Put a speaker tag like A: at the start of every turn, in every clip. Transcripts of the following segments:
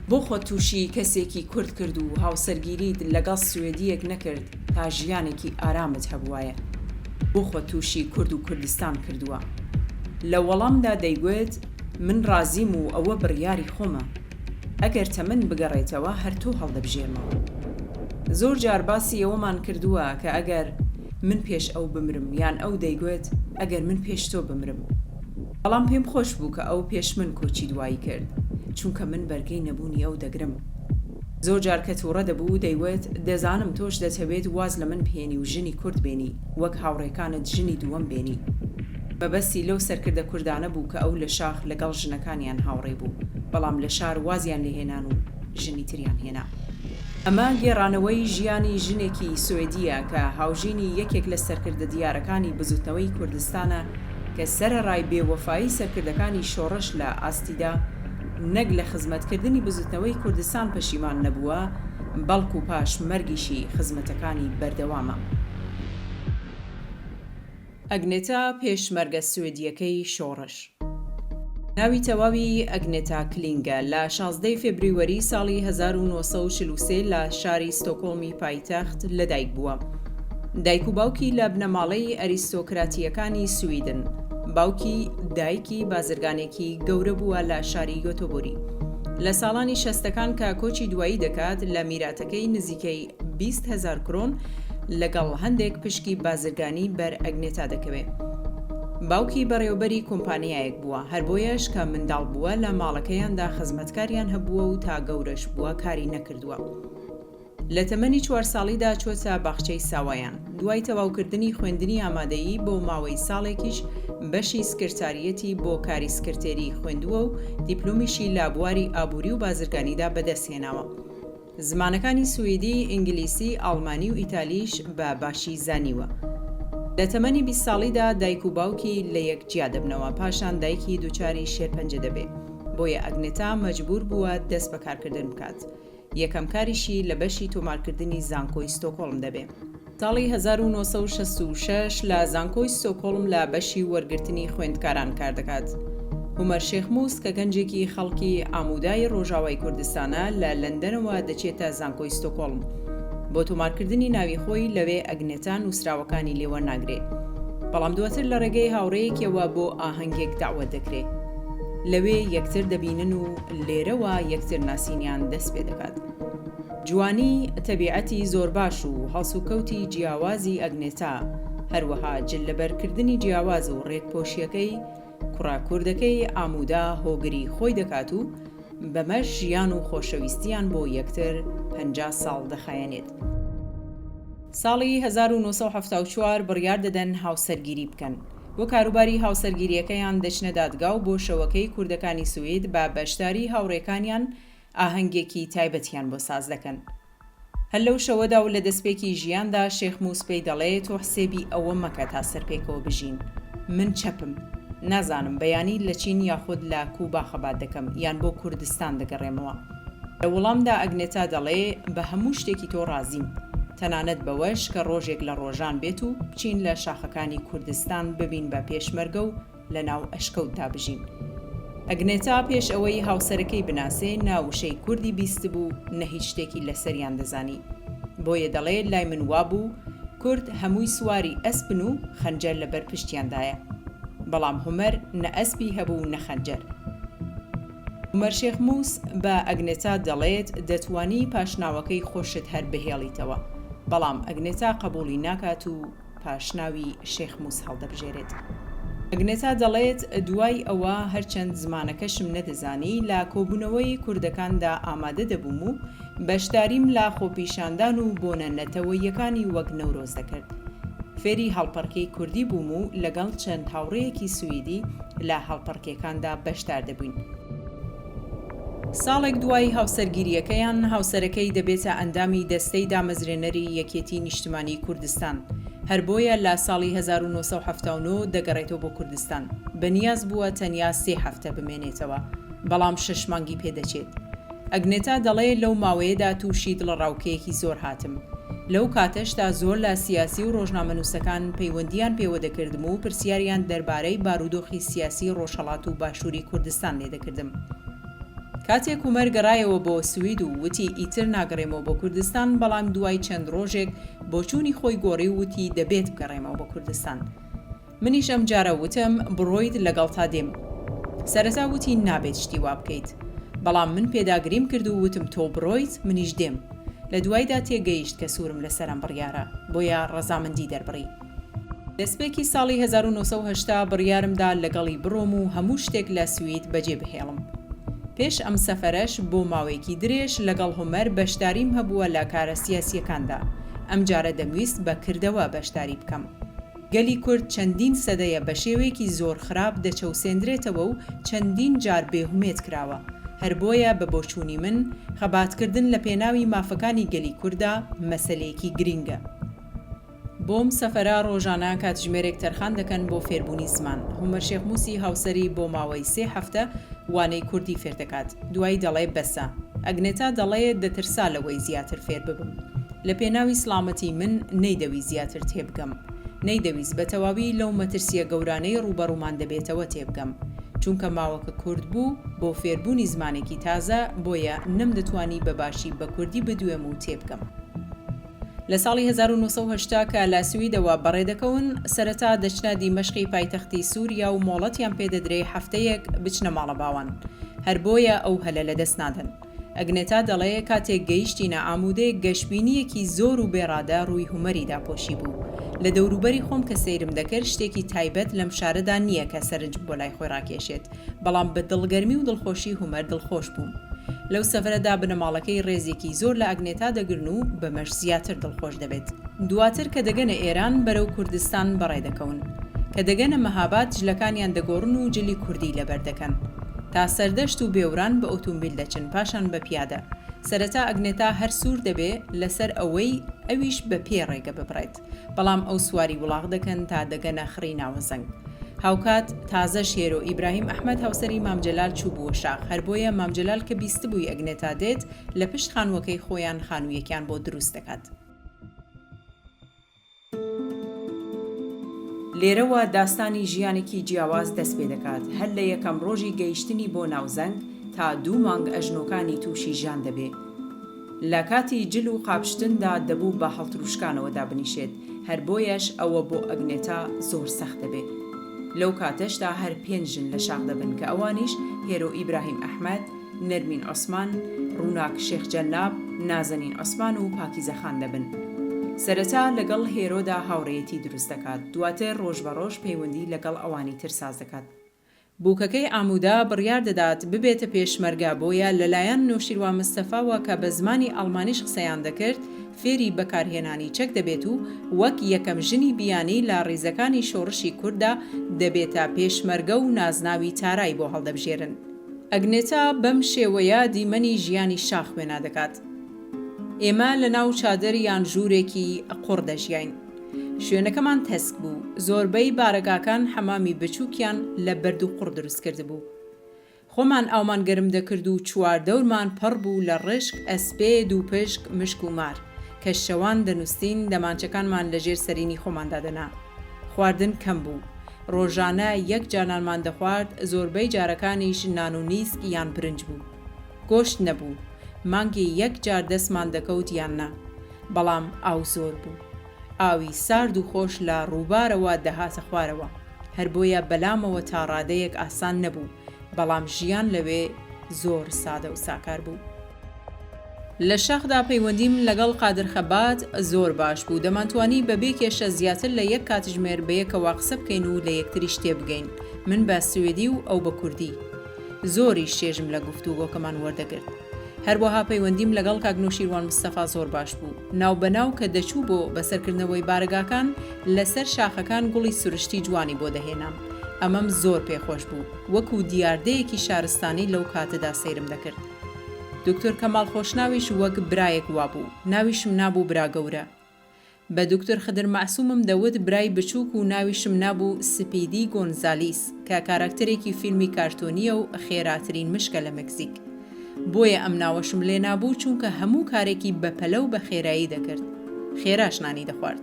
A: بۆ خۆ تووشی کەسێکی کورد کرد و هاوسەرگیریت لەگەڵ سوێدیەک نەکرد تا ژیانێکی ئارامت هەبوایە. بۆ خۆ تووشی کورد و کوردستان کردووە. لە وەڵامدا دەیگوێت من ڕازیم و ئەوە بڕیاری خۆمە. ئەگەر تەمەن بگەڕێتەوە هەر تۆ هەڵدەبژێمەوە. زۆر جار باسی ئەوەمان کردووە کە ئەگەر من پێش ئەو بمرم یان ئەو دەیگوێت ئەگەر من پێش تۆ بمرم. بەڵام پێم خۆش بوو کە ئەو پێش من کۆچی دوایی کرد، چونکە من بەرگەی نەبوونی ئەو دەگرم. زۆر جار کە تووڕە دەبوو دەیوێت دەزانم تۆش دەتەوێت واز لە من بهێنی و ژنی کورد بێنی وەک هاوڕێکانت ژنی دووەم بێنی. بەبەستی لەو سەرکردە کوردانە بوو کە ئەو لە شاخ لەگەڵ ژنەکانیان هاوڕێ بوو، بەڵام لە شار وازیان لێهێنان و ژنی تریان هێنا. ئەمە گێڕانەوەی ژیانی ژنێکی سوێدیە کە هاوژینی یەکێک لە سەرکردە دیارەکانی بزوتنەوەی کوردستانە کە سەرەڕای بێوەفایی سەرکردەکانی شۆڕش لە ئاستیدا نەک لە خزمەتکردنی بزوتنەوەی کوردستان پەشیمان نەبووە، بەڵکو پاش مەرگیشی خزمەتەکانی بەردەوامە. ئەگنێتا پێشمەرگە سوێدیەکەی شۆڕش. ناوی تەواوی ئەگنێتا کلینگە لە 16 فێبریوەری ساڵی 1943 لە شاری ستۆکۆڵمی پایتەخت لەدایک بووە. دایک و باوکی لە بنەماڵەی ئەریستۆکراتیەکانی سویدن. باوکی دایکی بازرگانێکی گەورە بووە لە شاری گۆتۆبۆری. لە ساڵانی 60ەکان کە کۆچی دوایی دەکات لە میراتەکەی نزیکەی 20,000 کرۆن لەگەڵ هەندێک پشکی بازرگانی بەر ئەگنێتا دەکەوێت. باوکی بەڕێوەبەری کۆمپانیایەک بووە، هەر بۆیەش کە منداڵ بووە لە ماڵەکەیاندا خزمەتکاریان هەبووە و تا گەورەش بووە کاری نەکردووە. لە تەمەنی 4 ساڵیدا چۆتە باخچەی ساوایان. دوای تەواوکردنی خوێندنی ئامادەیی بۆ ماوەی ساڵێکیش بەشی سکرتاریەتی بۆ کاری سکرتێری خوێندووە و دیپلۆمیشی لە بواری ئابووری و بازرگانیدا بەدەستهێناوە. زمانەکانی سویدی، ئینگلیسی، ئاڵمانی و ئیتالیش بە باشی زانیوە. لە تەمەنی 20 ساڵیدا دایک و باوکی لە یەک جیا دەبنەوە، پاشان دایکی دووچاری شێرپەنجە دەبێت. بۆیە ئەگنێتا مەجبور بووە دەست بەکارکردن بکات. یەکەم کاریشی لە بەشی تۆمارکردنی زانکۆی ستۆکۆڵم دەبێت. ساڵی 1966 لە زانکۆی ستۆکۆڵم لە بەشی وەرگرتنی خوێندکاران کار دەکات. هومەر شێخمووس کە گەنجێکی خەڵکی ئامودای ڕۆژاوای کوردستانە لە لەندەنەوە دەچێتە زانکۆی ستۆکۆڵم. بۆ تۆمارکردنی ناوی خۆی لەوێ ئەگنێتا نووسراوەکانی لێوە ناگرێت. بەڵام دواتر لە ڕێگەی هاوڕێیەکەوە بۆ ئاهەنگێک داوەت دەکرێت. لەوێ یەکتر دەبینن و لێرەوە یەکتر ناسینیان دەست پێ دەکات. جوانی، تەبیعەتی زۆر باش و هەڵسوکەوتی جیاوازی ئەگنێتا، هەروەها جلەبەرکردنی جیاواز و ڕێکپۆشیەکەی کوڕاکوردەکەی ئامودا هۆگری خۆی دەکات و بەمەش ژیان و خۆشەویستیان بۆ یەکتر 50 ساڵ دەخایەنێت. ساڵی 1974 بڕیار دەدەن هاوسەرگیری بکەن. بۆ کاروباری هاوسەرگیریەکەیان دەچنە دادگا و بۆ شەوەکەی کوردەکانی سوید بە بەشداری هاوڕێکانیان ئاهەنگێکی تایبەتیان بۆ ساز دەکەن. هەر لەو شەوەدا و لە دەستپێکی ژیاندا شێخمووس پێی دەڵێت تۆ حسێبی ئەوە مەکە تا سەرپێکەوە بژین. من چەپم. نازانم بەیانی لە چین یاخود لە کووبا خەبات دەکەم یان بۆ کوردستان دەگەڕێمەوە. لە وەڵامدا ئەگنێتا دەڵێ بە هەموو شتێکی تۆ ڕازیم، تەنانەت بەوەش کە ڕۆژێک لە ڕۆژان بێت و بچین لە شاخەکانی کوردستان ببین بە پێشمەرگە و لە ناو ئەشکەوتدا بژین. ئەگنێتا پێش ئەوەی هاوسەرەکەی بناسێ ناوشەی کوردی بیست بوو، نە هیچ شتێکی لەسەریان دەزانی. بۆیە دەڵێ لای من وابوو کورد هەمووی سواری ئەسپن و خەنجەر لەبەر پشتیاندایە. بەڵام هومەر نە ئەسپی هەبوو نە خەنجەر. هومەر شێخمووس بە ئەگنێتا دەڵێت دەتوانی پاشناوەکەی خۆشت هەر بهێڵیتەوە، بەڵام ئەگنێتا قبولی ناکات و پاشناوی شێخمووس هەڵدەبژێرێت. ئەگنێتا دەڵێت دوای ئەوە هەرچەند زمانەکەشم نەدەزانی لە کۆبوونەوەی کوردەکاندا ئامادە دەبووم و بەشداریم لە خۆپیشاندان و بۆنە نەتەوەیەکانی وەک نەورۆز دەکرد. فێری هەڵپەڕکەی کوردی بووم و لەگەڵ چەند هاوڕێیەکی سویدی لە هەڵپەڕکێکاندا بەشدار دەبووین. ساڵێک دوای هاوسەرگیریەکەیان هاوسەرەکەی دەبێتە ئەندامی دەستەی دامەزرێنەری یەکێتی نیشتمانی کوردستان. هەر بۆیە لە ساڵی 1979 دەگەڕێتەوە بۆ کوردستان. بەنیاز بووە تەنیا 3 هەفتە بمێنێتەوە، بەڵام 6 مانگی پێدەچێت. ئەگنێتا دەڵێ لەو ماوەیەدا تووشی دڵڕاوکەیەکی زۆر هاتم. لەو کاتەشدا زۆر لە سیاسی و ڕۆژنامەنووسەکان پەیوەندیان پێوە دەکردم و پرسیاریان دەربارەی بارودۆخی سیاسی ڕۆژهەڵات و باشووری کوردستان لێ دەکردم. کاتێک عومەر گەڕایەوە بۆ سوید و وتی ئیتر ناگەڕێمەوە بۆ کوردستان، بەڵام دوای چەند ڕۆژێک بۆچوونی خۆی گۆڕی و وتی دەبێت بگەڕێمەوە بۆ کوردستان. منیش ئەم جارە وتم بڕۆیت لەگەڵ تا دێم. سەرەتا وتی نابێت شتی وا بکەیت، بەڵام من پێداگریم کرد و وتم تۆ بڕۆیت منیش دێم. لە دوایدا تێگەیشت کە سوورم لەسەرم بڕیارە، بۆیە ڕەزامەندی دەربڕی. دەستپێکی ساڵی 1970 بڕیارمدا لەگەڵی بڕۆم و هەموو شتێک لە سوید بەجێ بهێڵم. پێش ئەم سەفەرەش بۆ ماوەیەکی درێژ لەگەڵ هومەر بەشداریم هەبووە لە کارە سیاسیەکاندا. ئەم جارە دەمویست بە کردەوە بەشداری بکەم. گەلی کورد چەندین سەدەیە بە شێوەیەکی زۆر خراپ دەچەوسێنرێتەوە و چەندین جار بێهومێت کراوە. هەر بۆیە بە بۆچوونی من خەباتکردن لە پێناوی مافەکانی گەلی کووردا مەسەلەیەکی گرینگە. بۆم سەفەرە ڕۆژانە کاتژمێرێک تەرخان دەکەن بۆ فێربوونی زمان. هومەر شێخ موسی هاوسەری بۆ ماوەی 3 هەفتە وانەی کوردی فێر دەکات. دوای دەڵێ بەسە. ئەگنێتا دەڵێ دەترسا لەوەی زیاتر فێر ببم. لە پێناوی سڵامەتی من نەیدەوی زیاتر تێبگەم. نەیدەویست بە تەواوی لەو مەترسیە گەورانەی ڕوبەڕوومان دەبێتەوە تێبگەم. چونکە ماوەکە کورد بوو بۆ فێربوونی زمانێکی تازە، بۆیە نەمدەتوانی بەباشی بە کوردی بدوێم و تێبگەم. لە ساڵی 1970 کە لە سویدەوە بەڕێدەکەون، سەرەتا دەچنە دیمەشقی پایتەختی سووریا و مۆڵەتیان پێدەدرێ هەفتەیەک بچنە ماڵە باوان. هەر بۆیە ئەو هەلە لەدەست نادەن. ئەگنێتا دەڵێ کاتێک گەیشتینە ئامودەیەک گەشتبینیەکی زۆر و بێڕادە ڕووی هومەریدا پۆشی بوو. لە دەوروبەری خۆم کە سەیرم دەکرد شتێکی تایبەت لەم شارەدا نییە کە سەرنج بۆ لای خۆی ڕاکێشێت، بەڵام بە دڵگەرمی و دڵخۆشی هومەر دڵخۆش بووم. لەو سەفرەدا بنەماڵەکەی ڕێزێکی زۆر لە ئەگنێتا دەگرن و بەمەش زیاتر دڵخۆش دەبێت. دواتر کە دەگەنە ئێران بەرەو کوردستان بەڕێدەکەون. کە دەگەنە مەهاباد جلەکانیان دەگۆڕن و جلی کوردی لەبەر دەکەن. تا سەردەشت و بێوران بە ئۆتۆمبیل دەچن، پاشان بە پیادە. سەرەتا ئەگنێتا هەر سوور دەبێ لەسەر ئەوەی ئەویش بە پێ ڕێگە ببڕێت، بەڵام ئەو سواری وڵاغ دەکەن تا دەگەنە خڕی ناوەزەنگ. هاوکات تازە شێرۆ ئیبراهیم ئەحمەد هاوسەری مامجەلال چوو بووە شاخ. هەر بۆیە مامجەلال کە بیست بووی ئەگنێتا دێت لە پشت خانووەکەی خۆیان خانوویەکیان بۆ دروست دەکات. لێرەوە داستانی ژیانێکی جیاواز دەست پێ دەکات، هەر لە یەکەم ڕۆژی گەیشتنی بۆ ناوزەنگ تا 2 مانگ ئەژنۆکانی تووشی ژیان دەبێ. لە کاتی جل و قاپشتندا دەبوو بە هەڵتروشکانەوەدا بنیشێت، هەر بۆیەش ئەوە بۆ ئەگنێتا زۆر سەخت دەبێت. لەو کاتەشدا هەر 5 ژن لە شاخ دەبن کە ئەوانیش هێرۆ ئیبراهیم ئەحمەد، نەرمین عوسمان، ڕووناک شێخ جەناب، نازەنین عوسمان و پاکیزە خان دەبن. سەرەتا لەگەڵ هێرۆدا هاوڕێیەتی دروست دەکات، دواتر ڕۆژ بە ڕۆژ پەیوەندی لەگەڵ ئەوانی تر ساز دەکات. بووکەکەی ئامودا بڕیار دەدات ببێتە پێشمەرگە، بۆیە لەلایەن نوشیروان مستەفاوە کە بە زمانی ئەڵمانیش قسەیان دەکرد، فێری بەکارهێنانی چەک دەبێت و وەک یەکەم ژنی بیانی لە ڕیزەکانی شۆڕشی کووردا دەبێتە پێشمەرگە و نازناوی تارای بۆ هەڵدەبژێرن. ئەگنێتا بەم شێوەیە دیمەنی ژیانی شاخ وێنا دەکات. ئێمە لە ناو چادر یان ژوورێکی قوڕ دەژیاین. شوێنەکەمان تەسک بوو، زۆربەی بارەگاکان حەمامی بچووکیان لە بەرد و قوڕ دروست کرد بوو. خۆمان ئاومان گەرم دەکرد و چواردەورمان پڕ بوو لە ڕشک، ئەسپێ، دووپشک، مشک و مار. کە شەوان دەنووسین دەمانچەکانمان لەژێر سەرینی خۆماندا دەنا. خواردن کەم بوو. ڕۆژانە یەک جانانمان دەخوارد، زۆربەی جارەکانیش نان و نیسک یان برنج بوو. گۆشت نەبوو. مانگی یەک جار دەستمان دەکەوت یان نا. بەڵام ئاو زۆر بوو. ئاوی سارد و خۆش لە ڕووبارەوە دەهاتە خوارەوە. هەر بۆیە بەلامەوە تا ڕادەیەک ئاسان نەبوو، بەڵام ژیان لەوێ زۆر سادە و ساکار بوو. لە شاخدا پەیوەندیم لەگەڵ قادر خەبات زۆر باش بوو. دەمانتوانی بەبێ کێشە زیاتر لە یەک کاتژمێر بە یەکەوە قسە بکەین و لە یەکتری شتێ بگەین. من بە سوێدی و ئەو بە کوردی. زۆری شێژم لە گفتوگۆکەمان وەردەگرت. هەروەها پەیوەندیم لەگەڵ کاک نوشیروان مستەفا زۆر باش بوو. ناوبەناو کە دەچوو بۆ بەسەرکردنەوەی بارگاکان لەسەر شاخەکان گوڵی سروشتی جوانی بۆ دەهێنام. ئەمەم زۆر پێخۆش بوو، وەکو دیاردەیەکی شارستانی لەو کاتەدا سەیرم دەکرد. دکتۆر کەماڵ خۆشناویش وەک برایەک وابوو، ناویشم نابوو برا گەورە. بە دکتۆر خدر مەعسوومم دەوت برای بچووک و ناویشم نابوو سپیدی گۆنزالیس کە کاراکتەرێکی فیلمی کارتۆنیە و خێراترین مشکە لە مەکزیک. بۆیە ئەم ناوەشم لێ نابوو چونکە هەموو کارێکی بەپەلە و بە خێرایی دەکرد. خێراشنانی دەخوارد.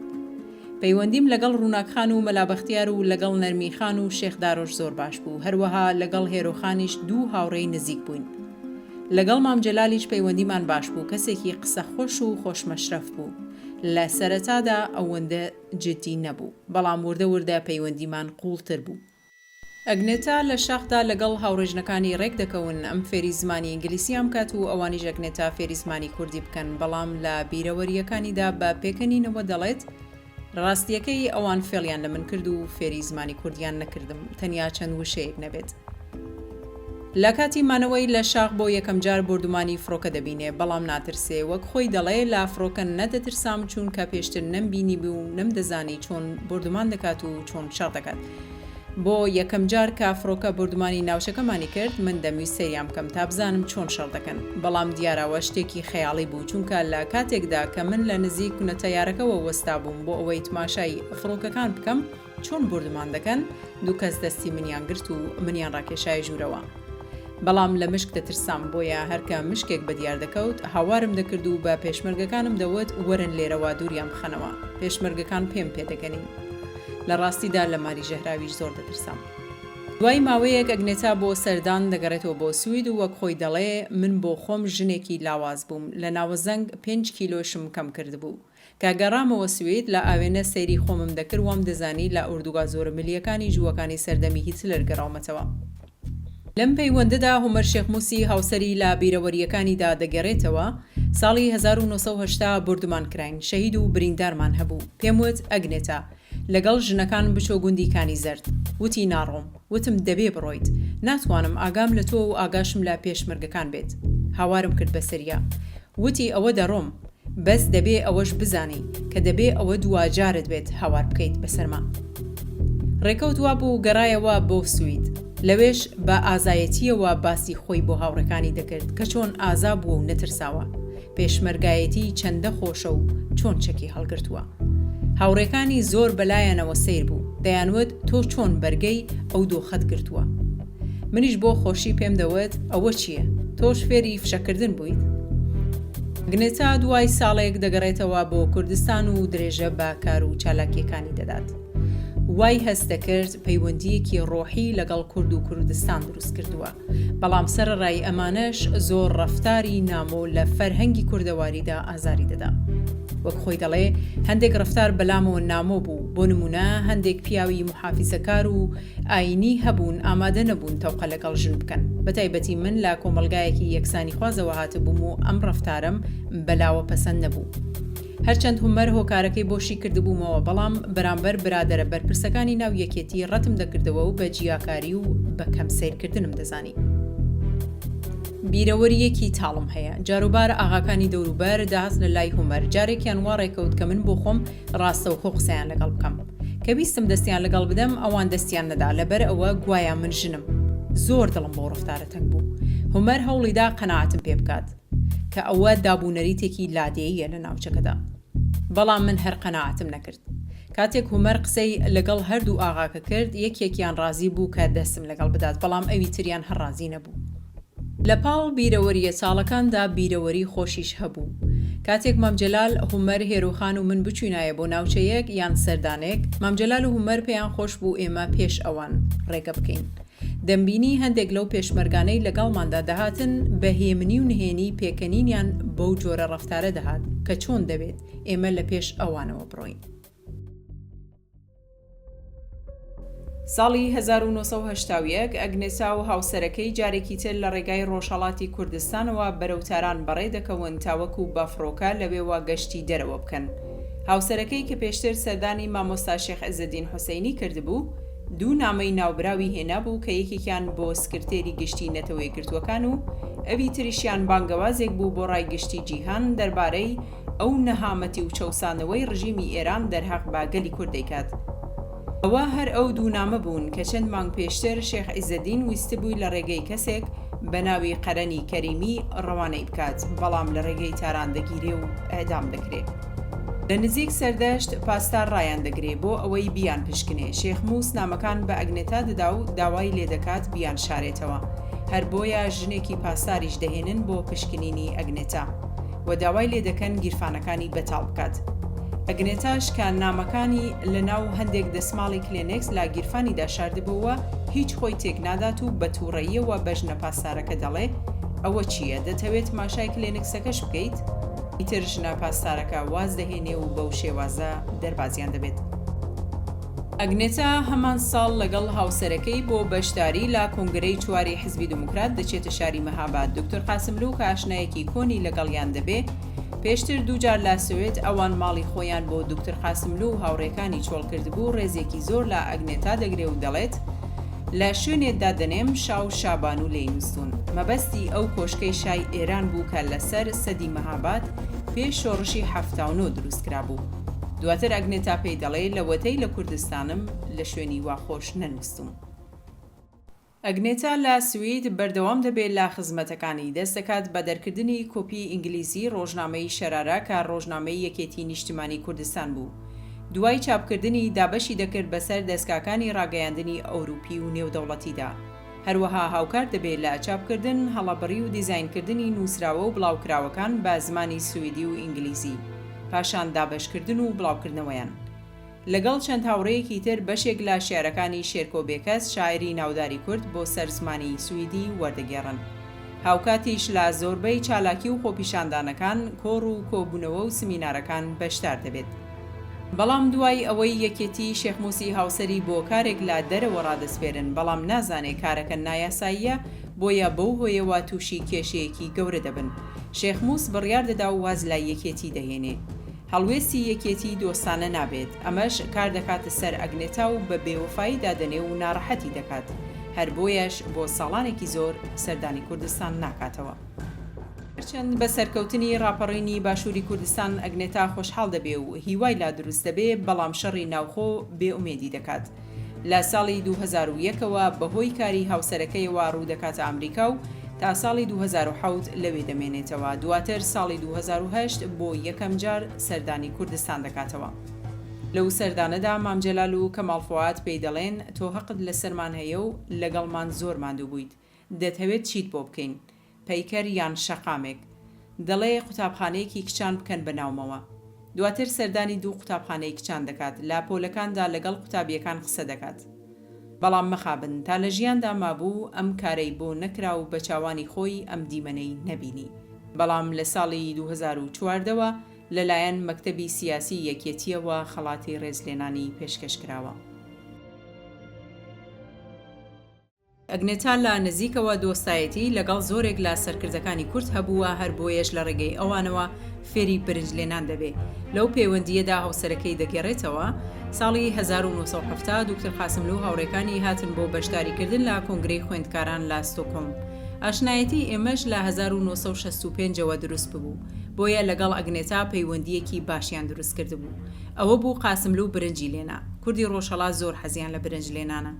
A: پەیوەندیم لەگەڵ ڕووناکخان و مەلابەختیار و لەگەڵ نەرمیخان و شێخ دارۆش زۆر باش بوو. هەروەها لەگەڵ هێرۆخانیش 2 هاوڕێی نزیک بووین. لەگەڵ مام جەلالیش پەیوەندیمان باش بوو، کەسێکی قسە خۆش و خۆشمەشرەف بوو. لە سەرەتادا ئەوەندە جدی نەبوو، بەڵام وردە وردە پەیوەندیمان قوڵتر بوو. ئەگنێتا لە شاخدا لەگەڵ هاوڕێژنەکانی ڕێک دەکەون ئەم فێری زمانی ئینگلیسیام کات و ئەوانیش ئەگنێتا فێری زمانی کوردی بکەن، بەڵام لە بیرەوەریەکانیدا بە پێکەنینەوە دەڵێت ڕاستیەکەی ئەوان فێڵیان لە من کرد و فێری زمانی کوردیان نەکردم، تەنیا چەند وشەیەک نەبێت. لە کاتی مانەوەی لە شاخ بۆ یەکەم جار بردومانی فڕۆکە دەبینێ، بەڵام ناترسێ، وەک خۆی دەڵێ لا فڕۆکە نەدەترسام چوون کە پێشتر نەمبینی بوو و نەمدەزانی چۆن بردومان دەکات و چۆن شاڕ دەکات. بۆ یەکەم جار کە فڕۆکە بردومانی ناوچەکەمانی کرد، من دەمویست سەیریان بکەم تا بزانم چۆن شەڕ دەکەن، بەڵام دیارەوە شتێکی خەیاڵی بوو، چونکە لە کاتێکدا کە من لە نزیک تەیارەکەەوە وەستا بووم بۆ ئەوەی تماشای فڕۆکەکان بکەم چۆن بردومان دەکەن، دوو کەس دەستی منیان گرت و منیان ڕاکێشای ژوورەوە. بەڵام لە مشک دەترسام، بۆیە هەرکە مشکێک بەدیار دەکەوت هاوارم دەکرد و بە پێشمەرگەکانم دەوت وەرن لێرەوە دووریان بخەنەوە، پێشمەرگەکان پێم پێدەگەنین. لە ڕاستیدا لە ماری ژەهراویش زۆر دەترسام. دوای ماوەیەک ئەگنێتا بۆ سەردان دەگەڕێتەوە بۆ سوید و وەک خۆی دەڵێ من بۆ خۆم ژنێکی لاواز بووم، لە ناوەزەنگ 5 کیلۆشم کەم کرد بوو. کە گەڕامەوە سوید لە ئاوێنە سەیری خۆمم دەکرد وام دەزانی لە ئوردوگا زۆرە ملیەکانی ژووەکانی سەردەمی هیتلەر گەڕاومەتەوە. لەم پەیوەندەدا هومەر شێخ موسی هاوسەری لە بیرەوەریەکانیدا دەگەڕێتەوە. ساڵی 1980 بردومان کراین، شەهید و بریندارمان هەبوو. پێم وت ئەگنێتا لەگەڵ ژنەکان بچۆ گوندیکانی زەرد. وتی ناڕۆم، وتم دەبێ بڕۆیت، ناتوانم ئاگام لە تۆ و ئاگاشم لە پێشمەرگەکان بێت. هاوارم کرد بەسەریا، وتی ئەوە دەڕۆم، بەس دەبێ ئەوەش بزانی کە دەبێ ئەوە دوواجارت بێت هاوار بکەیت بەسەرما. ڕێکەوتوا بوو گەڕایەوە بۆ سوید. لەوێش بە ئازایەتیەوە باسی خۆی بۆ هاوڕەکانی دەکرد کە چۆن ئازا بووە و نەترساوە، پێشمەرگایەتی چەندە خۆشە و چۆن چەکی هەڵگرتووە. هاوڕێکانی زۆر بەلایەنەوە سیر بوو، دەیانوت تۆ چۆن بەرگەی ئەو دۆخەت گرتووە. منیش بۆ خۆشی پێم دەوت ئەوە چییە؟ تۆش فێری فشەکردن بوویت؟ گنێتا دوای ساڵێک دەگەڕێتەوە بۆ کوردستان و درێژە بە کار و چالاکیەکانی دەدات. وای هەست دەکرد پەیوەندیەکی ڕۆحی لەگەڵ کورد و کوردستان دروست کردووە، بەڵام سەرڕای ئەمانەش زۆر ڕەفتاری نامۆ لە فەرهەنگی کوردەواریدا ئازاری دەدا. وەک خۆی دەڵێ هەندێک ڕەفتار بەلامەوە نامۆ بوو، بۆ نمونە هەندێک پیاوی محافیزەکار و ئاینی هەبوون ئامادە نەبوون تەوقە لەگەڵ ژن بکەن. بەتایبەتی من لە کۆمەلگایەکی یەکسانی خوازەوە هاتبووم و ئەم ڕەفتارم بەلاوە پەسەند نەبوو. هەرچەند هومەر هۆکارەکەی بۆشی کردبوومەوە، بەڵام بەرامبەر برادەرە بەرپرسەکانی ناو یەکێتی ڕەتم دەکردەوە و بە جیاکاری و بە کەم سیرکردنم دەزانی. بیرەوەریەکی تاڵم هەیە. جاروبار ئاغاکانی دەوروبەر داهات لە لای هومەر، جارێکیان وا ڕێکەوت کە من بۆ خۆم ڕاستەوخۆ قسەیان لەگەڵ بکەم. کە بیستم دەستیان لەگەڵ بدەم ئەوان دەستیان نەدا، لەبەر ئەوە گوایە من ژنم. زۆر دڵم بۆ ڕەفتارە تەنگ بوو. هومەر هەوڵیدا قەناعەتم پێ بکات کە ئەوە دابوونەریتێکی لادێیە لە ناوچەکەدا، بەڵام من هەر قەناعەتم نەکرد. کاتێک هومەر قسەی لەگەڵ هەردوو ئاغاکە کرد، یەکێکیان ڕازی بوو کە دەستم لەگەڵ بدات، بەڵام ئەوی تریان هەر ڕازی نەبوو. لە پاڵ بیرەوەریە ساڵەکاندا بیرەوەری خۆشیش هەبوو. کاتێک مامجەلال هومەر هێروخان و من بچوینایە بۆ ناوچەیەک یان سەردانێک، مامجەلال و هومەر پێیان خۆش بوو ئێمە پێش ئەوان ڕێگە بکەین. دەمبینی هەندێک لەو پێشمەرگانەی لەگەڵماندا دەهاتن بە هێمنی و نهێنی پێکەنینیان بەو جۆرە ڕەفتارە دەهات کە چۆن دەبێت ئێمە لە پێش ئەوانەوە بڕۆین. ساڵی 1970 ئەگنێتا و هاوسەرەکەی جارێکی تر لە ڕێگای ڕۆژهەڵاتی کوردستانەوە بەرەوتاران بەڕێ دەکەون تاوەکو بە فڕۆکە لەوێوە گەشتی دەرەوە بکەن. هاوسەرەکەی کە پێشتر سەردانی مامۆستا شێخ عیزەدین حوسەینی کردبوو، دوو نامەی ناوبراوی هێنا بوو کە یەکێکیان بۆ سکرتێری گشتی نەتەوەی گرتوەکان و ئەوی تریشیان بانگەوازێک بوو بۆ ڕای گشتی جیهان دەربارەی ئەو نەهامەتی و چەوسانەوەی ڕژیمی ئێران دەرهەق بە گەلی کورد دەیکات. ئەوە هەر ئەو دوو نامە بوون کە چەند مانگ پێشتر شێخ عیزەدین ویستبووی لە ڕێگەی کەسێک بە ناوی قەرەنی کەریمی ڕەوانەی بکات، بەڵام لە ڕێگەی تاران دەگیرێ و ئەعدام دەکرێت. لە نزیک سەردەشت پاستار ڕایان دەگرێ بۆ ئەوەی بیان پشکنێ. شێخ موس نامەکان بە ئەگنێتا دەدا و داوای لێ دەکات بیان شارێتەوە، هەر بۆیە ژنێکی پاساریش دەهێنن بۆ پشکنینی ئەگنێتا و داوای لێ دەکەن گیرفانەکانی بەتاڵ بکات. ئەگنێتاش کە نامەکانی لە ناو هەندێک دەسماڵی کلێنێکس لا گیرفانیدا شاردبووە، هیچ خۆی تێک نادات و بە تووڕەییەوە بە ژنە پاسارەکە دەڵێ ئەوە چییە؟ دەتەوێت ماشای کلێنکسەکەش بکەیت؟ ئیتر ژنە پاسدارەکە واز دەهێنێ و بەو شێوازە دەربازیان دەبێت. ئەگنێتا هەمان ساڵ لەگەڵ هاوسەرەکەی بۆ بەشداری لە کۆنگرەی چواری حزبی دموکرات دەچێتە شاری مەهاباد. دکتۆر قاسملوو کە ئاشنایەکی کۆنی لەگەڵیان دەبێ، پێشتر دووجار لا سوێت ئەوان ماڵی خۆیان بۆ دکتۆر قاسملوو و هاوڕێکانی چۆڵ کردبوو ڕێزێکی زۆر لە ئەگنێتا دەگرێ و دەڵێت لە شوێنێکدا دەنێم شاو شابان و لێی نووسون. مەبەستی ئەو کۆشکەی شای ئێران بوو کە لەسەر سەدی مەهاباد پێش شۆڕشی 79 دروستکرا بوو. دواتر ئەگنێتا پێی دەڵێ لە وەتەی لە کوردستانم لە شوێنی وا خۆش نەنووسم. ئەگنێتا لە سوید بەردەوام دەبێت لە خزمەتەکانی دەست دەکات بە دەرکردنی کۆپی ئینگلیزی ڕۆژنامەی شەرارە کە ڕۆژنامەی یەکێتی نیشتیمانی کوردستان بوو. دوای چاپکردنی دابەشی دەکرد بەسەر دەستگاکانی ڕاگەیاندنی ئەوروپی و نێودەوڵەتیدا. هەروەها هاوکار دەبێت لە چاپکردن، هەڵەبڕی و دیزاینکردنی نووسراوە و بڵاوکراوەکان بە زمانی سویدی و ئینگلیزی، پاشان دابەشکردن و بڵاوکردنەوەیان. لەگەڵ چەند هاوڕێیەکی تر بەشێک لە شێعرەکانی شێرکۆ بێکەس شاعری ناوداری کورد بۆ سەر زمانی سویدی وەردەگێڕن. هاوکاتیش لە زۆربەی چالاکی و خۆپیشاندانەکان، کۆڕ و کۆبوونەوە و سمینارەکان بەشدار دەبێت. بەڵام دوای ئەوەی یەکێتی شێخ موسی هاوسەری بۆ کارێک لە دەرەوە ڕادەسپێرن، بەڵام نازانێت کارەکە نایاساییە، بۆیە بەو هۆیەوە تووشی کێشەیەکی گەورە دەبن. شێخ موس بڕیار دەدا و واز لای یەکێتی دەهێنێ. هەڵوێستی یەکێتی دۆستانە نابێت، ئەمەش کار دەکاتە سەر ئەگنێتا و بە بێوەفایی دادەنێ و ناڕەحەتی دەکات. هەر بۆیەش بۆ ساڵانێکی زۆر سەردانی کوردستان ناکاتەوە. هەرچەند بە سەرکەوتنی ڕاپەڕینی باشووری کوردستان ئەگنێتا خۆشحاڵ دەبێ و هیوای لا دروست دەبێ، بەڵام شەڕی ناوخۆ بێئومێدی دەکات. لە ساڵی 2001ەوە بەهۆی کاری هاوسەرەکەیەوە ڕوو دەکاتە ئەمریکا و تا ساڵی 2007 لەوێ دەمێنێتەوە. دواتر ساڵی 2008 بۆ یەکەم جار سەردانی کوردستان دەکاتەوە. لەو سەردانەدا مام جەلال و کەماڵ فواد پێی دەڵێن تۆ حەقت لەسەرمان هەیە و لەگەڵمان زۆر ماندوو بوویت، دەتەوێت چیت بۆ بکەین، پەیکەر یان شەقامێک، دەڵێ قوتابخانەیەکی کچان بکەن بەناومەوە. دواتر سەردانی دوو قوتابخانەی کچان دەکات، لە پۆلەکاندا لەگەڵ قوتابیەکان قسە دەکات. بەڵام مەخابن تا لە ژیاندا مابوو ئەم کارەی بۆ نەکرا و بە چاوانی خۆی ئەم دیمەنەی نەبینی. بەڵام لە ساڵی 2014ەوە لەلایەن مەکتەبی سیاسی یەکێتیەوە خەڵاتی ڕێزلێنانی پێشکەش کراوە. ئەگنێتا لە نزیکەوە دۆستایەتی لەگەڵ زۆرێک لە سەرکردەکانی کورد هەبووە، هەر بۆیەش لە ڕێگەی ئەوانەوە فێری برنجلێنان دەبێ. لەو پەیوەندیەدا هاوسەرەکەی دەگەڕێتەوە. ساڵی 1970 دکتۆر قاسملوو هاوڕێکانی هاتن بۆ بەشداریکردن لە کۆنگرەی خوێندکاران لە ستۆکۆلم. ئاشنایەتی ئێمەش لە 1965ەوە دروست بوو، بۆیە لەگەڵ ئەگنێتا پەیوەندیەکی باشیان دروست کرده بوو. ئەوە بوو قاسملوو برنجی لێنا. کوردی ڕۆژهەڵات زۆر حەزیان لە برنج لێنانە،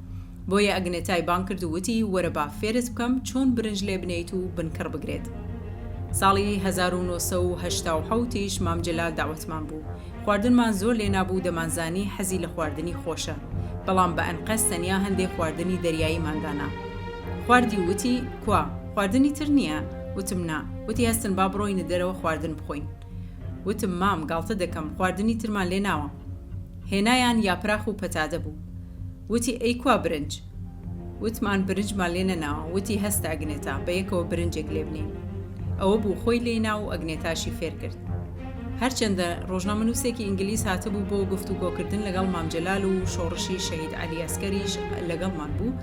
A: بۆیە ئەگنێتای بان کرد و وتی وەرە با فێرت بکەم چۆن برنج لێ بنیت و بنکڕ بگرێت. ساڵی 1970 مام جەلال داوەتمان بوو. خواردنمان زۆر لێ نابوو، دەمانزانی حەزی لە خواردنی خۆشە، بەڵام بە ئەنقەس تەنیا هەندێک خواردنی دەریایی ماندانا. خواردی وتی کوا خواردنی تر نییە؟ وتم نا. وتی هەستن با بڕۆینە دەرەوە خواردن بخۆین. وتم مام گاڵتە دەکەم، خواردنی ترمان لێ ناوە. هێنایان یاپراخ و پەتادە بوو. وتی ئەی کوا برنج؟ وتمان برنجمان لێ نەناوە. وتی هەستە ئەگنێتا بە یەکەوە برنجێک لێ بنین. ئەوە بوو خۆی لێنا و ئەگنێتاشی فێر کرد. هەرچەندە ڕۆژنامەنووسێکی ئینگلیز هاتبوو بۆ گفتوگۆکردن لەگەڵ مام جەلال و شۆڕشی شەهید عەلی ئەسکەریش لەگەڵمان بوو،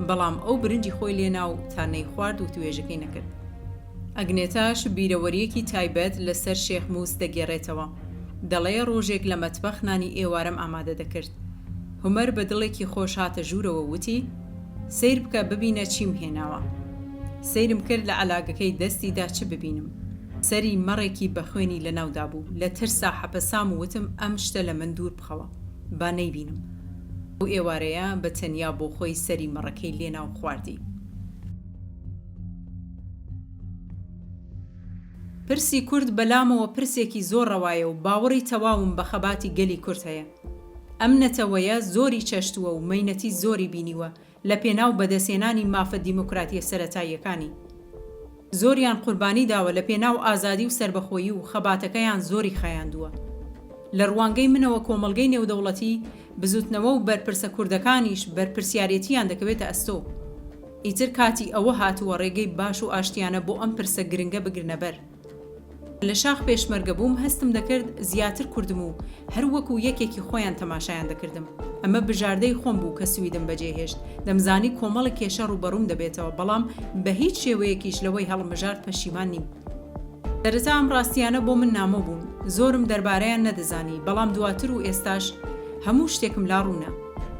A: بەڵام ئەو برنجی خۆی لێنا و تا نەیخوارد و توێژەکەی نەکرد. ئەگنێتاش بیرەوەریەکی تایبەت لەسەر شێخ موس دەگێڕێتەوە. دەڵێ ڕۆژێک لە مەتبەخ نانی ئێوارەم ئامادە دەکرد. هومەر بە دڵێکی خۆش هاتە ژوورەوە وتی سیر بکە ببینە چیم هێناوە. سیرم کرد لە عەلاگەکەی دەستیدا چ ببینم. سەری مەڕێکی بە خوێنی لە ناودا بوو. لە ترسا حەپەسام و وتم ئەم شتە لە من دوور بخەوە، با نەیبینم. ئەو ئێوارەیە بە تەنیا بۆ خۆی سەری مەڕەکەی لێناو خواردی. پرسی کورد بەلامەوە پرسێکی زۆر ڕەوایە و باوەڕی تەواوم بە خەباتی گەلی کورد هەیە. ئەم نەتەوەیە زۆری چەشتووە و مەینەتی زۆری بینیوە لە پێناو بەدەسێنانی مافە دیموکراتیە سەرەتاییەکانی. زۆریان قوربانی داوە لە پێناو ئازادی و سربەخۆیی و خەباتەکەیان زۆری خەیاندووە. لە ڕوانگەی منەوە کۆمەڵگەی نێودەوڵەتی بزوتنەوە و بەرپرسە کوردەکانیش بەرپرسیارەتیان دەکەوێتە ئەستۆ. ئیتر کاتی ئەوە هاتووە ڕێگەی باش و ئاشتیانە بۆ ئەم پرسە گرنگە بگرنە بەر. لە شاخ پێشمەرگە بووم هەستم دەکرد زیاتر کوردم و هەر وەکو یەکێکی خۆیان تەماشایان دەکردم. ئەمە بژاردەی خۆم بوو کە سویدم بەجێهێشت. دەمزانی کۆمەڵی کێشە ڕوبەڕووم دەبێتەوە، بەڵام بە هیچ شێوەیەکیش لەوەی هەڵمژارد پەشیمان نیم. دەرەتا ئەم ڕاستیانە بۆ من نامۆ بوون، زۆرم دەربارەیان نەدەزانی، بەڵام دواتر و ئێستاش هەموو شتێکم لاڕوونە.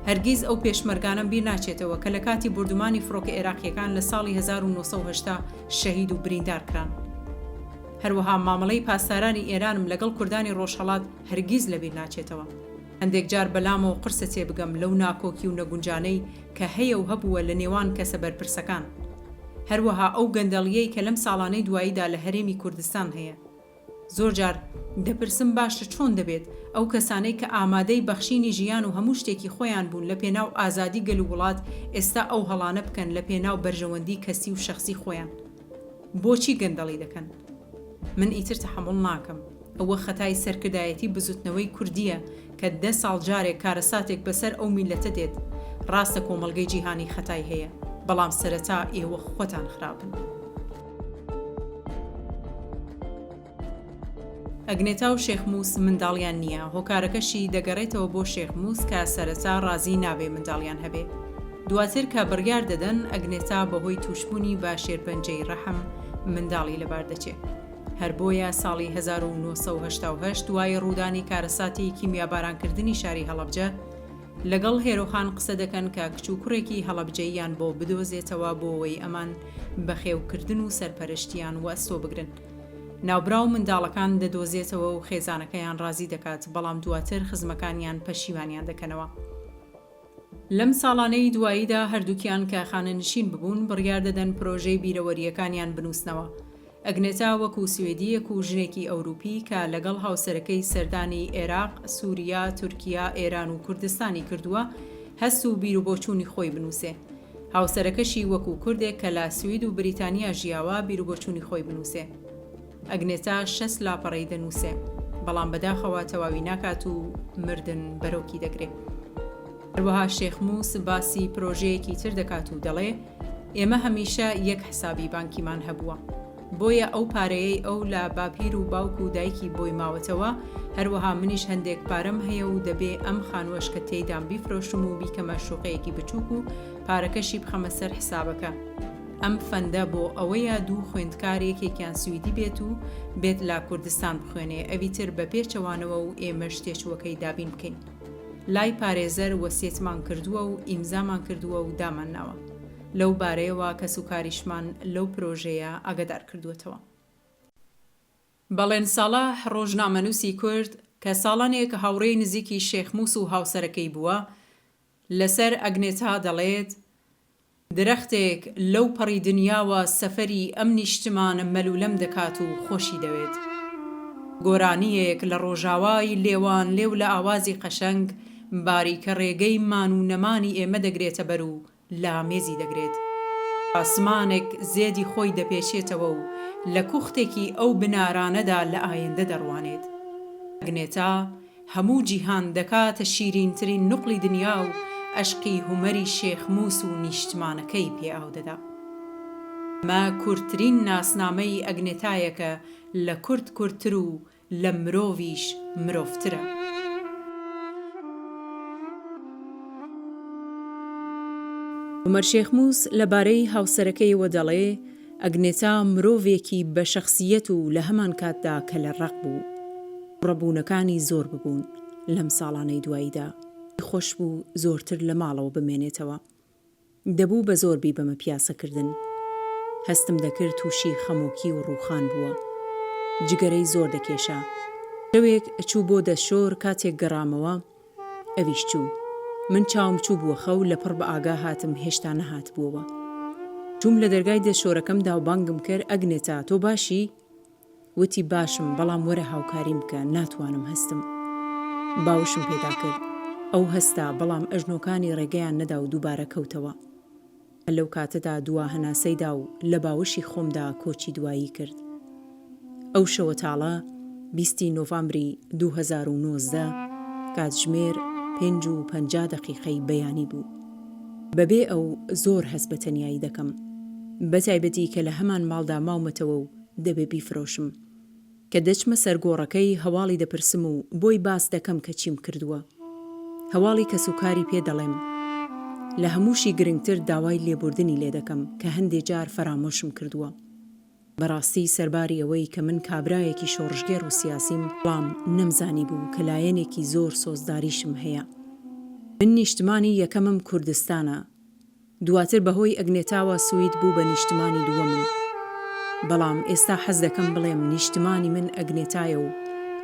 A: هەرگیز ئەو پێشمەرگانم بیر ناچێتەوە کە لە کاتی بردومانی فڕۆکە عێراقیەکان لە ساڵی 1970 شەهید و بریندار کران. هەروەها مامەڵەی پاسدارانی ئێرانم لەگەڵ کوردانی ڕۆژهەڵات هەرگیز لەبیر ناچێتەوە. هەندێک جار بەلامەوە قرسە تێبگەم لەو ناکۆکی و نەگونجانەی کە هەیە و هەبووە لە نێوان کەسە بەرپرسەکان. هەروەها ئەو گەندەڵیەی کە لەم ساڵانەی دواییدا لە هەرێمی کوردستان هەیە. زۆر جار دەپرسم باشە چۆن دەبێت ئەو کەسانەی کە ئامادەی بەخشینی ژیان و هەموو شتێکی خۆیان بوون لە پێناو ئازادی گەل و وڵات ئێستا ئەو هەڵانە بکەن لە پێناو بەرژەوەندی کەسی و شەخسی خۆیان. بۆچی گەندەڵی دەکەن؟ من ئیتر تەحەموڵ ناکەم. ئەوە خەتای سەرکردایەتی بزوتنەوەی کوردیە کە 10 ساڵ جارێک کارەساتێک بەسەر ئەو میلەتە دێت. ڕاستە کۆمەڵگەی جیهانی خەتای هەیە، بەڵام سەرەتا ئێوە خۆتان خراپن. ئەگنێتا و شێخ مووس منداڵیان نییە. هۆکارەکەشی دەگەڕێتەوە بۆ شێخ مووس کە سەرەتا ڕازی نابێ منداڵیان هەبێ. دواتر کە بڕیار دەدەن ئەگنێتا بەهۆی تووشبوونی بە شێرپەنجەی ڕەحم منداڵی لەبار دەچێت. هەر بۆیە ساڵی 1988 دوای ڕوودانی کارەساتی کیمیابارانکردنی شاری هەڵەبجە لەگەڵ هێرۆخان قسە دەکەن کە کچ و کوڕێکی هەڵەبجەییان بۆ بدۆزێتەوە بۆەوەی ئەمان بەخێوکردن و سەرپەرشتیان وەستۆ بگرن. ناوبراو منداڵەکان دەدۆزێتەوە و خێزانەکەیان ڕازی دەکات، بەڵام دواتر خزمەکانیان پەشیمانیان دەکەنەوە. لەم ساڵانەی دواییدا هەردووکیان کە خانەنشین ببوون بڕیار دەدەن پرۆژەی بیرەوەریەکانیان بنووسنەوە. ئەگنێتا وەکو سوێدیەک و ژنێکی ئەوروپی کە لەگەڵ هاوسەرەکەی سەردانی عێراق، سووریا، تورکیا، ئێران و کوردستانی کردووە هەست و بیر و بۆچوونی خۆی بنووسێ. هاوسەرەکەشی وەکو کوردێک کە لە سوید و بریتانیا ژیاوە بیر و بۆچوونی خۆی بنووسێ. ئەگنێتا 6 لاپەڕەی دەنووسێ، بەڵام بەداخەوە تەواوی ناکات و مردن بەرەوکی دەگرێت. هەروەها شێخ مووس باسی پرۆژەیەکی تر دەکات و دەڵێ ئێمە هەمیشە یەک حسابی بانکیمان هەبووە. بۆیە ئەو پارەیەی ئەو لە باپیر و باوک و دایکی بۆی ماوەتەوە، هەروەها منیش هەندێک پارەم هەیە و دەبێ ئەم خانوەش کە تێیدام بیفرۆشم و بیکەمە شوقەیەکی بچووک و پارەکەشی بخەمە سەر حسابەکە. ئەم فەندە بۆ ئەوەیە 2 خوێندکار یەکێکیان سویدی بێت و بێت لە کوردستان بخوێنێ، ئەوی تر بە پێچەوانەوە و ئێمەش تێچووەکەی دابین بکەین. لای پارێزەر وەسیەتمان کردووە و ئیمزامان کردووە و دامان ناوە. لەو بارەیەوە کەس و کاریشمان لەو پرۆژەیە ئاگادار کردووەتەوە. بەڵێن ساڵح ڕۆژنامەنووسی کورد کە ساڵانێک هاوڕێی نزیکی شێخ مووس و هاوسەرەکەی بووە، لەسەر ئەگنێتا دەڵێت درەختێک لەو پەڕی دنیاوە سەفەری ئەم نیشتمانە مەلولەم دەکات و خۆشی دەوێت. گۆرانیەک لە ڕۆژاوای لێوان لێو لە ئاوازی قەشەنگ باریکە ڕێگەی مان و نەمانی ئێمە دەگرێتە بەر و لە مێزی دەگرێت. ئاسمانێک زێدی خۆی دەپێشێتەوە و لە کوختێکی ئەو بنارانەدا لە ئایندە دەڕوانێت. ئەگنێتا هەموو جیهان دەکاتە شیرینترین نوقلی دنیا و ئەشقی هومەری شێخ مووس و نیشتمانەکەی پێئاو دەدا. ئەمە کورتترین ناسنامەی ئەگنێتایەکە لە کورد کورتتر و لە مرۆڤیش مرۆڤترە. عومەر شێخ مووس لەبارەی هاوسەرەکەیەوە دەڵێ ئەگنێتا مرۆڤێکی بە شەخسیەت و لە هەمان کاتدا کە لە ڕق بوو. ڕەبوونەکانی زۆر ببوون لەم ساڵانەی دواییدا. خۆش بوو زۆرتر لە ماڵەوە بمێنێتەوە. دەبوو بە زۆربی بەمە پیاسەکردن. هەستم دەکرد تووشی خەمۆکی و ڕووخان بووە. جگەرەی زۆر دەکێشا. شەوێک چوو بۆ دەشۆر کاتێک گەڕامەوە ئەویش چوو. من چاوم چوو بووە خەو لەپڕ بە ئاگا هاتم هێشتا نەهات بووەوە. چووم لە دەرگای دەشۆرەکەمدا و بانگم کرد ئەگنێتا تۆ باشی؟ وتی باشم بەڵام وەرە هاوکاریم بکە ناتوانم هەستم. باوشم پێدا کرد. ئەو هەستا بەڵام ئەژنۆکانی ڕێگەیان نەدا و دووبارە کەوتەوە. لەو کاتەدا دوا هەناسەیدا و لە باوشی خۆمدا کۆچی دوایی کرد. ئەو شەوە تاڵە 20 نۆڤەمبری 2019 کاتژمێر 5:50 بەیانی بوو. بەبێ ئەو زۆر هەست بە تەنیایی دەکەم، بەتایبەتی کە لە هەمان ماڵدا ماومەتەوە و دەبێ بیفرۆشم. کە دەچمە سەرگۆڕەکەی هەواڵی دەپرسم و بۆی باس دەکەم کە چیم کردووە. هەواڵی کە سوکاری پێ دەڵێم. لە هەمووشی گرنگتر داوای لێبوردنی لێ دەکەم کە هەندێک جار فەرامۆشم کردووە. بەڕاستی سەرباری ئەوەی کە من کابرایەکی شۆڕژگێر و سیاسیم وام نەمزانی بوو کە لایەنێکی زۆر سۆزداریشم هەیە. من نیشتمانی یەکەمم کوردستانە، دواتر بەهۆی ئەگنێتاوە سوید بوو بە نیشتمانی دووەمم. بەڵام ئێستا حەز دەکەم بڵێم نیشتمانی من ئەگنێتایە و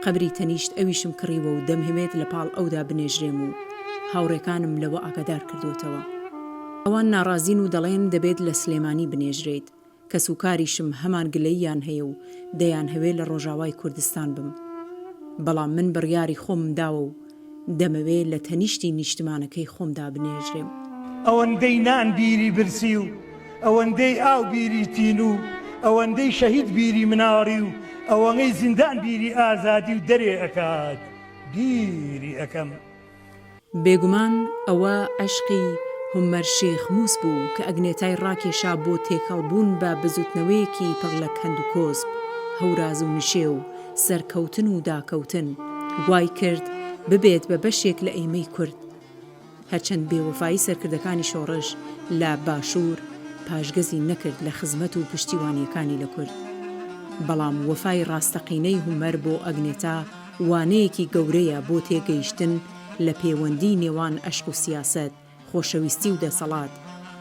A: قەبری تەنیشت ئەویشم کڕیوە و دەمهمێت لە پاڵ ئەودا بنێژرێم و هاوڕێکانم لەوە ئاگادار کردوتەوە. ئەوان ناڕازین و دەڵێن دەبێت لە سلێمانی بنێژرێت کە سوکاریشم هەمان گلەییان هەیە و دەیان هەوێ لە ڕۆژاوای کوردستان بم. بەڵام من بڕیاری خۆم داوە و دەمەوێت لە تەنیشتی نیشتمانەکەی خۆمدا بنێژرێم.
B: ئەوەندەی نان بیری برسی و ئەوەندەی ئاو بیری تین و ئەوەندەی شەهید بیری مناڕی و ئەوەندەی زیندان بیری ئازادی و دەرێ ئەکات بیری ئەەکەم.
A: بێگومان ئەوە عشقی هومەر شێخ مووس بوو کە ئەگنێتای ڕاکێشا بۆ تێکەڵبوون بە بزوتنەوەیەکی پڕ لە کەند و کۆسب، هەوراز و نشێ و سەرکەوتن و داکەوتن، وای کرد ببێت بە بەشێک لە ئێمەی کورد. هەرچەند بێوەفایی سەرکردەکانی شۆڕش لە باشوور پاشگەزی نەکرد لە خزمەت و پشتیوانیەکانی لە کورد. بەڵام وەفای ڕاستەقینەی هومەر بۆ ئەگنێتا وانەیەکی گەورەیە بۆ تێگەیشتن لە پەیوەندی نێوان عەشق و سیاسەت، خۆشەویستی و دەسەڵات،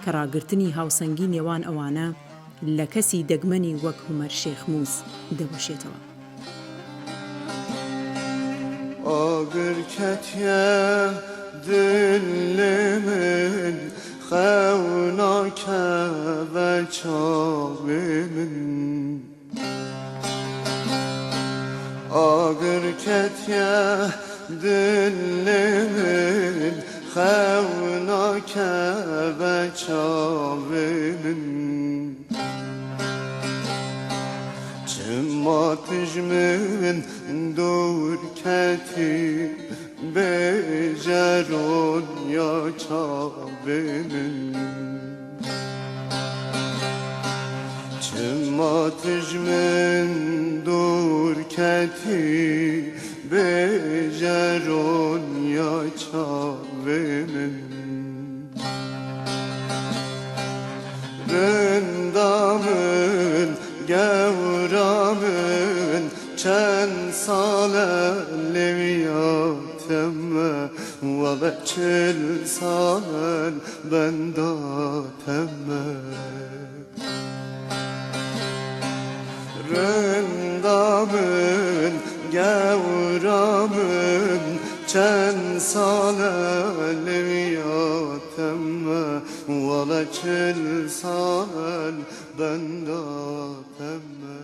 A: کە ڕاگررتنی هاوسەنگی نێوان ئەوانە لە کەسی دەگمەنی وەک هومەر شێخ مووس دەوەشێتەوە.
C: Ağır ketye dilimin xevnake ve çavimin Ağır ketye dilimin xevnake ve çavimin Matijmin dur keti bejeron ya çavimin Matijmin dur keti bejeron ya çavimin Rındamın gevramın çend sale leviyatemme ve çel salen bendatemme Rındamın gevramın çend sale leviyatemme ve çel salen bendatemme